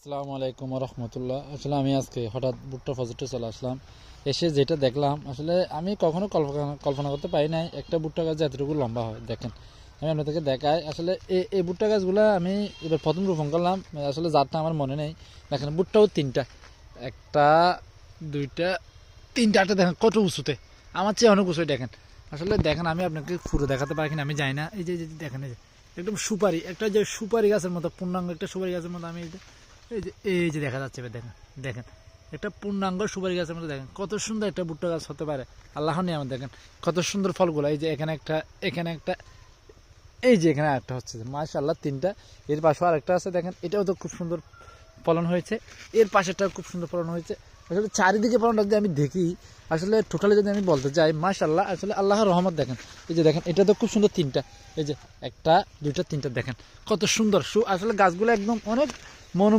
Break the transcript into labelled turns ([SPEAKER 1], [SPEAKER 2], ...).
[SPEAKER 1] আসসালামু আলাইকুম রহমতুল্লাহ। আসলে আমি আজকে হঠাৎ ভুট্টা প্রজেক্টে চলে আসলাম। এসে যেটা দেখলাম আসলে আমি কখনো কল্পনা করতে পারি নাই একটা ভুট্টা গাছ এতটুকু লম্বা হয়। দেখেন আমি আপনাদেরকে দেখাই আসলে এই ভুট্টা গাছগুলো আমি এবার প্রথম রোপণ করলাম। আসলে জাতটা আমার মনে নেই। দেখেন ভুট্টাও তিনটা, একটা দুইটা তিনটা একটা, দেখেন কত উঁচুতে, আমার চেয়ে অনেক উঁচুই। দেখেন আসলে দেখেন আমি আপনাকে পুরো দেখাতে পারি কিনা আমি জানি না। এই যে দেখেন, এই যে একদম সুপারি, একটা যে সুপারি গাছের মতো, পূর্ণাঙ্গ একটা সুপারি গাছের মতো আমি এই যে দেখা যাচ্ছে, দেখেন দেখেন একটা পূর্ণাঙ্গ সুপারি গাছের মতো। দেখেন কত সুন্দর একটা ভুট্টা গাছ হতে পারে আল্লাহর নিয়ামত। দেখেন কত সুন্দর ফলগুলো, এই যে এখানে একটা, এখানে একটা, এই যে এখানে একটা হচ্ছে মাশাআল্লাহ তিনটা। এর পাশেও আরেকটা আছে, দেখেন এটাও তো খুব সুন্দর ফলন হয়েছে। এর পাশেরটাও খুব সুন্দর ফলন হয়েছে। আসলে চারিদিকে ফলনটা যদি আমি দেখি, আসলে টোটালি যদি আমি বলতে চাই মাশাআল্লাহ, আসলে আল্লাহর রহমত। দেখেন এই যে দেখেন এটা তো খুব সুন্দর তিনটা, এই যে একটা দুইটা তিনটা, দেখেন কত সুন্দর। আসলে গাছগুলো একদম অনেক মনোমুগ্ধ।